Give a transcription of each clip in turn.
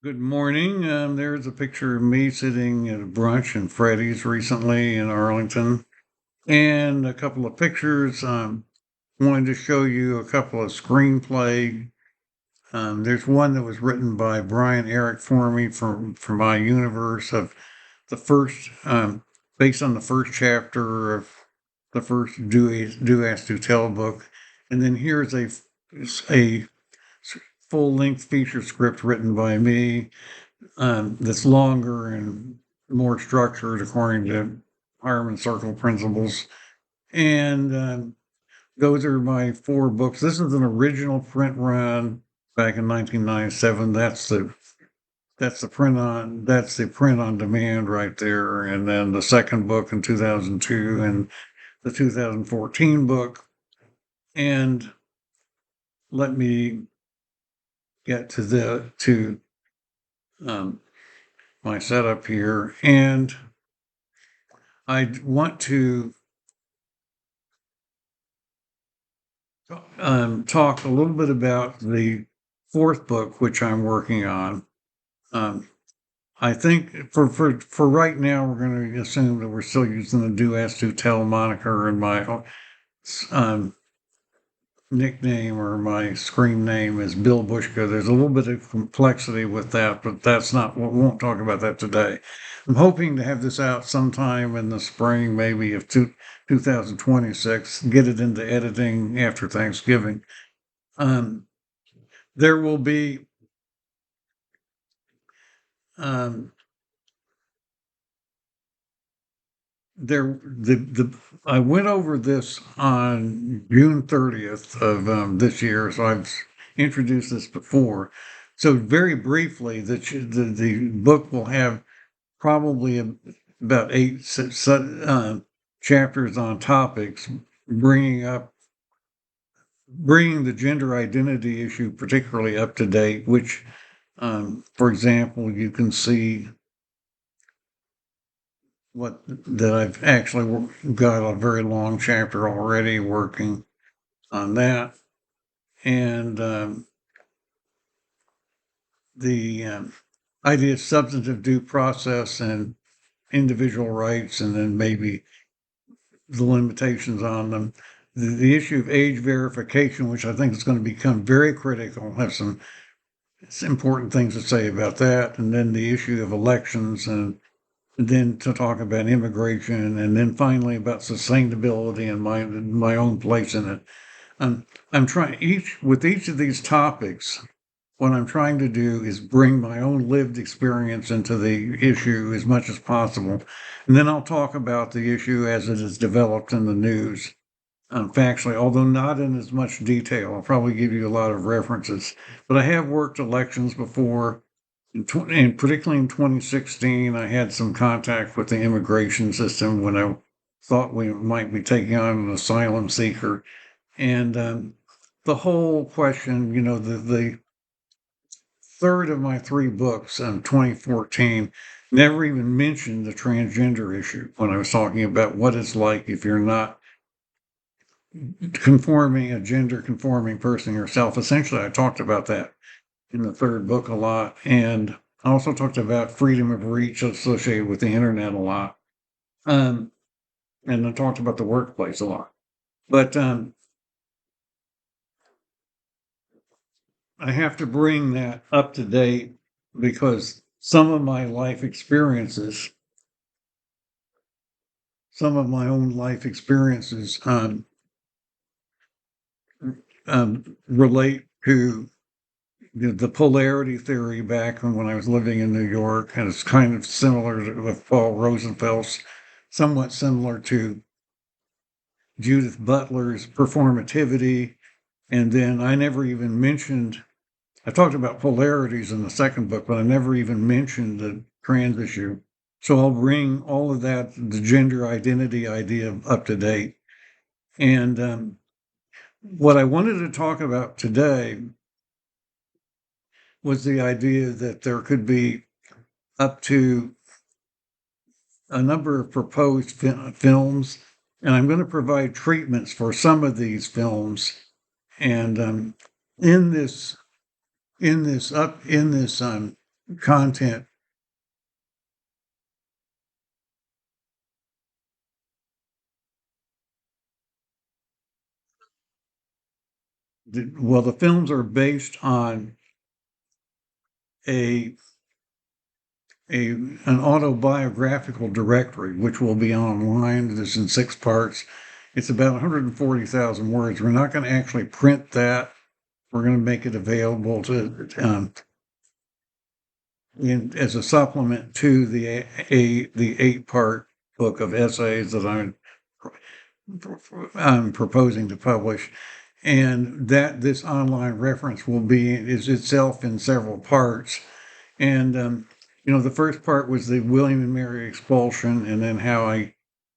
Good morning. There's a picture of me sitting at a brunch in Freddy's recently in Arlington, and a couple of pictures. Wanted to show you a couple of screenplay. There's one that was written by Brian Eric for me for my universe of the first, based on the first chapter of the first Do Ask Do Tell book, and then here's a full length feature script written by me that's longer and more structured according to Harmon Circle principles. And those are my four books. This is an original print run back in 1997. That's the print on demand right there. And then the second book in 2002 and the 2014 book. And let me get to um, my setup here. And I want to talk a little bit about the fourth book, which I'm working on. Um, I think for right now, we're going to assume that we're still using the Do Ask Do Tell moniker, and my um, nickname or my screen name is Bill Bushka. There's a little bit of complexity with that, but that's not, we won't talk about that today. I'm hoping to have this out sometime in the spring, maybe of 2026, get it into editing after Thanksgiving. Um, there will be, um, I went over this on June 30th of this year, so I've introduced this before. So very briefly, the book will have probably about eight chapters on topics, bringing up bringing the gender identity issue particularly up to date. Which, for example, you can see what that I've actually got a very long chapter already working on that, and the idea of substantive due process and individual rights, and then maybe the limitations on them. The issue of age verification, which I think is going to become very critical, have some important things to say about that, and then the issue of elections, and then to talk about immigration, and then finally about sustainability and my own place in it. I'm trying each of these topics. What I'm trying to do is bring my own lived experience into the issue as much as possible, and then I'll talk about the issue as it is developed in the news, factually, although not in as much detail. I'll probably give you a lot of references, but I have worked elections before, and particularly in 2016, I had some contact with the immigration system when I thought we might be taking on an asylum seeker. And the whole question, the third of my three books in 2014 never even mentioned the transgender issue when I was talking about what it's like if you're not conforming, a gender conforming person yourself. Essentially, I talked about that in the third book a lot. And I also talked about freedom of reach associated with the internet a lot. Um, and I talked about the workplace a lot. But I have to bring that up to date because some of my own life experiences, relate to the polarity theory back when I was living in New York, and it's kind of similar to with Paul Rosenfeld's, somewhat similar to Judith Butler's performativity. And then I talked about polarities in the second book, but I never even mentioned the trans issue. So I'll bring all of that, the gender identity idea, up to date. And what I wanted to talk about today was the idea that there could be up to a number of proposed films, and I'm going to provide treatments for some of these films. And in this in this content. Well, the films are based on a an autobiographical directory, which will be online. It's in 6 parts. It's about 140,000 words. We're not going to actually print that. We're going to make it available to as a supplement to the 8-part book of essays that I'm proposing to publish, and that this online reference is itself in several parts. And the first part was the William and Mary expulsion, and then how I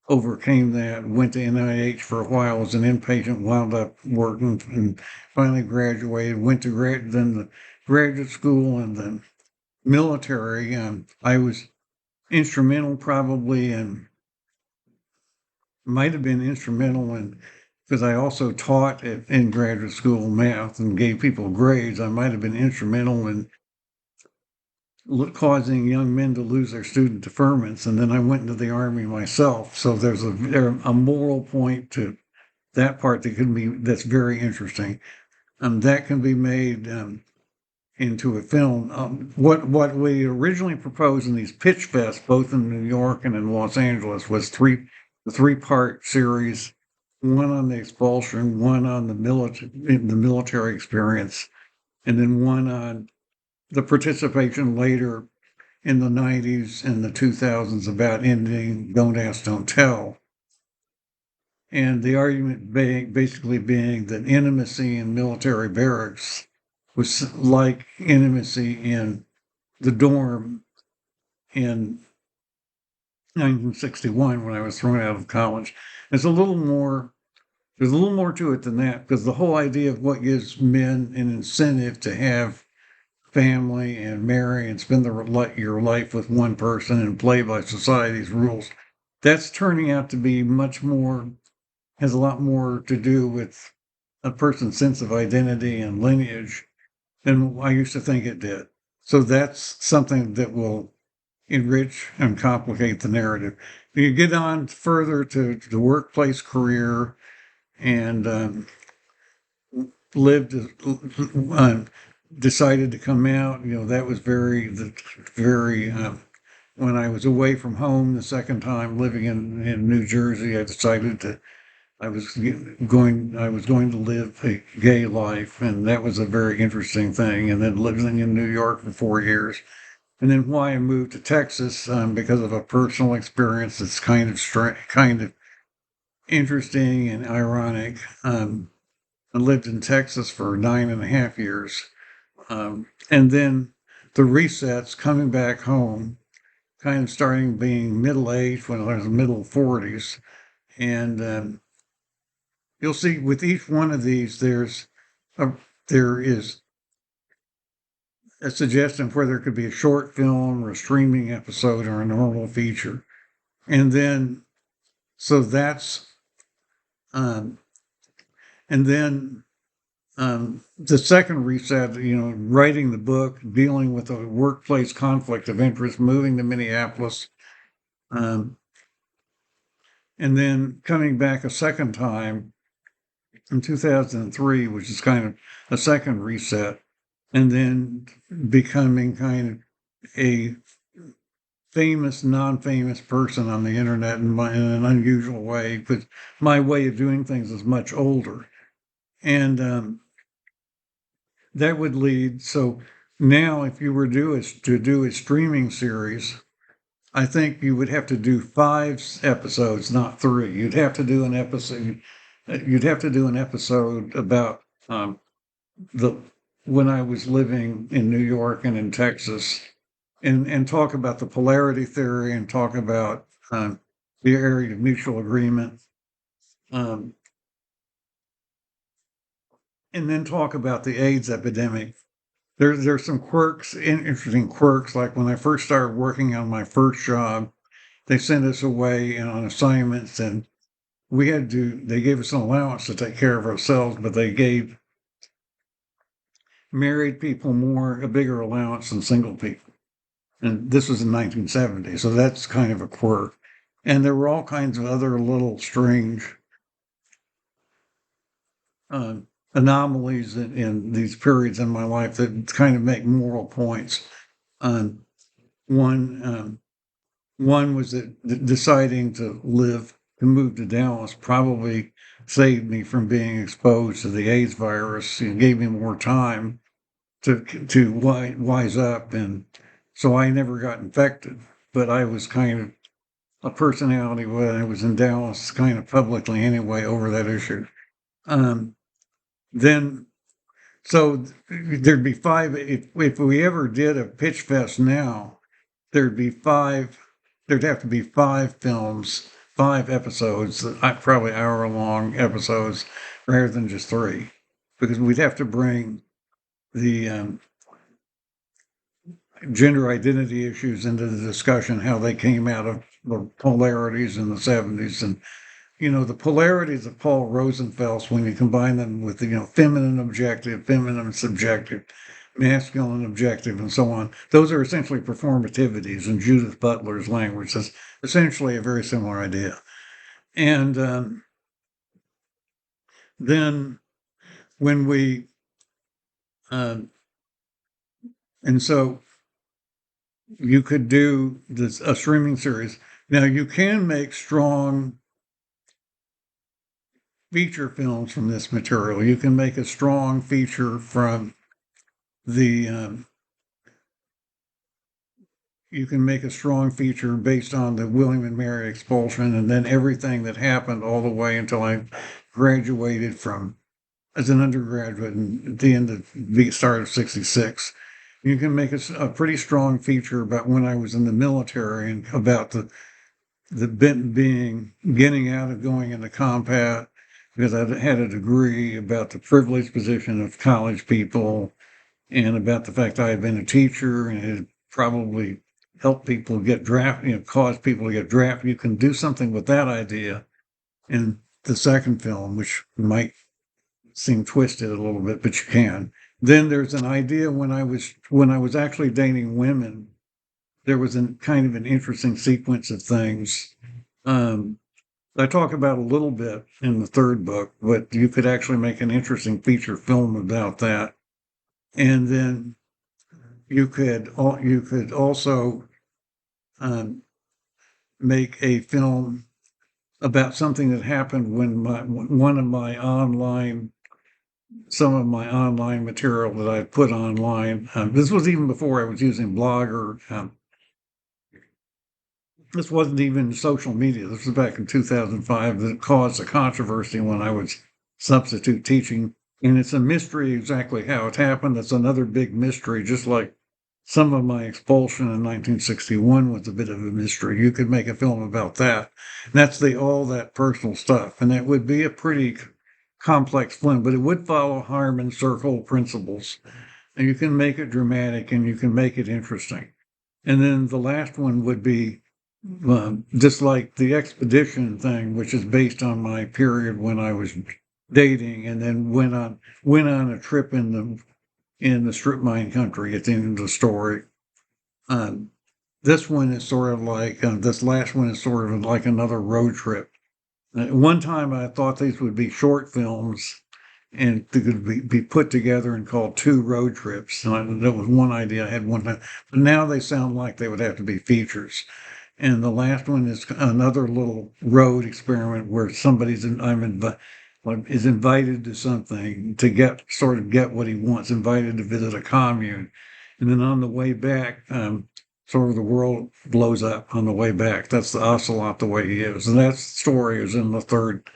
overcame that. Went to NIH for a while as an inpatient, wound up working, and finally graduated. Went to then the graduate school and then military. I was instrumental, probably, and might have been instrumental in, because I also taught in graduate school math and gave people grades. I might have been instrumental in causing young men to lose their student deferments. And then I went into the Army myself. So there's a moral point to that part that's very interesting. That can be made into a film. What we originally proposed in these pitch fests, both in New York and in Los Angeles, was the 3-part series, one on the expulsion, one on the military experience, and then one on the participation later in the 90s and the 2000s about ending Don't Ask, Don't Tell. And the argument basically being that intimacy in military barracks was like intimacy in the dorm in 1961 when I was thrown out of college. There's a little more to it than that, because the whole idea of what gives men an incentive to have family and marry and spend your life with one person and play by society's rules, that's turning out to be has a lot more to do with a person's sense of identity and lineage than I used to think it did. So that's something that will enrich and complicate the narrative. You get on further to the workplace career and lived, decided to come out. That was very, when I was away from home the second time living in New Jersey, I was going to live a gay life, and that was a very interesting thing. And then living in New York for 4 years, and then why I moved to Texas, because of a personal experience that's kind of interesting and ironic. I lived in Texas for 9.5 years, and then the resets, coming back home, kind of starting being middle aged when I was middle 40s, and you'll see with each one of these, there is a suggestion of where there could be a short film or a streaming episode or a normal feature. And then, so that's, um, and then the second reset, writing the book, dealing with a workplace conflict of interest, moving to Minneapolis, um, and then coming back a second time in 2003, which is kind of a second reset, and then becoming kind of a famous, non-famous person on the internet in an unusual way, but my way of doing things is much older. And that would lead, so now if you were to do a streaming series, I think you would have to do 5 episodes, not 3. You'd have to do an episode. You'd have to do an episode about the when I was living in New York and in Texas, and talk about the polarity theory and talk about the area of mutual agreement, um, and then talk about the AIDS epidemic. There's some interesting quirks. Like when I first started working on my first job, they sent us away on assignments, and they gave us an allowance to take care of ourselves, but they gave married people a bigger allowance than single people. And this was in 1970, so that's kind of a quirk. And there were all kinds of other little strange uh, anomalies in these periods in my life that kind of make moral points. Um, one one was that deciding to move to Dallas probably saved me from being exposed to the AIDS virus. It gave me more time to wise up, and so I never got infected. But I was kind of a personality when I was in Dallas, kind of publicly anyway, over that issue. Um, then, so there'd be five. If we ever did a pitch fest now, there'd be five. There'd have to be five films, five episodes, probably hour-long episodes, rather than just three, because we'd have to bring the gender identity issues into the discussion, how they came out of the polarities in the 70s. And, the polarities of Paul Rosenfeld's, when you combine them with, feminine objective, feminine subjective, masculine objective, and so on, those are essentially performativities in Judith Butler's language. That's essentially a very similar idea. And then when we, and so you could do a streaming series. Now you can make strong feature films from this material. You can make a strong feature from the you can make a strong feature based on the William and Mary expulsion, and then everything that happened all the way until I graduated from as an undergraduate at the end of the start of '66. You can make a pretty strong feature about when I was in the military and about the being getting out of going into combat, because I had a degree, about the privileged position of college people, and about the fact I had been a teacher and it had probably helped people get drafted, caused people to get drafted. You can do something with that idea in the second film, which might seem twisted a little bit, but you can. Then there's an idea when I was actually dating women, there was a kind of an interesting sequence of things. I talk about a little bit in the third book, but you could actually make an interesting feature film about that. And then you could also make a film about something that happened when some of my online material that I put online. This was even before I was using Blogger. This wasn't even social media. This was back in 2005 that caused a controversy when I was substitute teaching. And it's a mystery exactly how it happened. That's another big mystery, just like some of my expulsion in 1961 was a bit of a mystery. You could make a film about that. And that's all that personal stuff. And that would be a pretty complex film, but it would follow Harmon Circle principles. And you can make it dramatic and you can make it interesting. And then the last one would be just like the expedition thing, which is based on my period when I was dating, and then went on a trip in the strip mine country at the end of the story. This one is sort of like this last one is sort of like another road trip. One time I thought these would be short films and they could be put together and called two road trips. And that was one idea I had one time, but now they sound like they would have to be features. And the last one is another little road experiment where is invited to something to get what he wants, invited to visit a commune. And then on the way back, sort of the world blows up on the way back. That's the ocelot, the way he is. And that story is in the third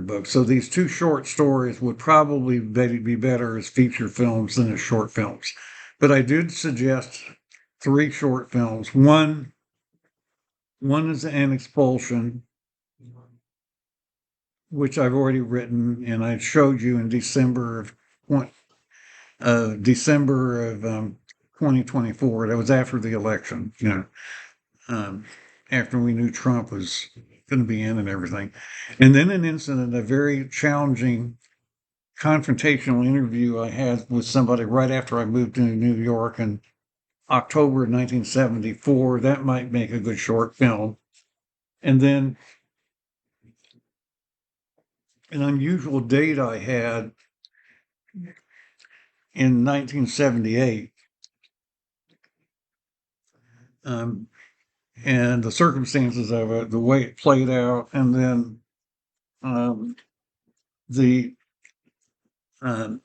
book. So these two short stories would probably be better as feature films than as short films. But I did suggest three short films. One is an expulsion, which I've already written, and I showed you in December of 2024. That was after the election, after we knew Trump was going to be in and everything. And then an incident, a very challenging confrontational interview I had with somebody right after I moved to New York, and October 1974. That might make a good short film. And then an unusual date I had in 1978. And the circumstances of it, the way it played out, and then the um,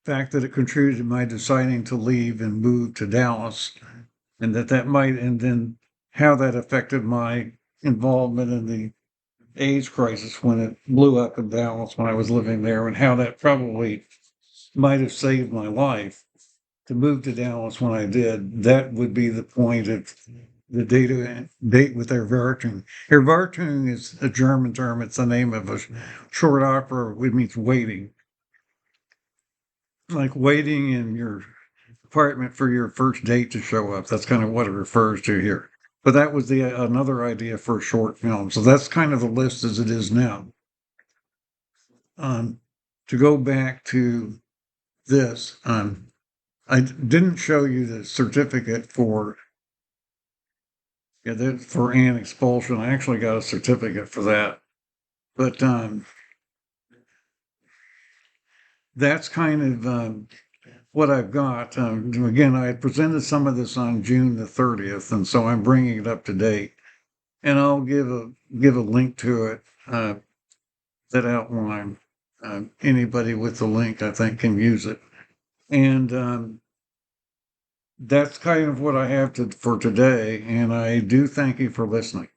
fact that it contributed to my deciding to leave and move to Dallas, and and then how that affected my involvement in the AIDS crisis when it blew up in Dallas when I was living there, and how that probably might have saved my life to move to Dallas when I did. That would be the point of the date with Erwartung. Erwartung is a German term. It's the name of a short opera, which means waiting. Like waiting in your apartment for your first date to show up. That's kind of what it refers to here. But that was the another idea for a short film. So that's kind of the list as it is now. To go back to this, I didn't show you the certificate for for an expulsion. I actually got a certificate for that, but that's kind of what I've got. Again, I had presented some of this on June the 30th, and so I'm bringing it up to date. And I'll give a link to it that outline. Anybody with the link, I think, can use it. And that's kind of what I have for today. And I do thank you for listening.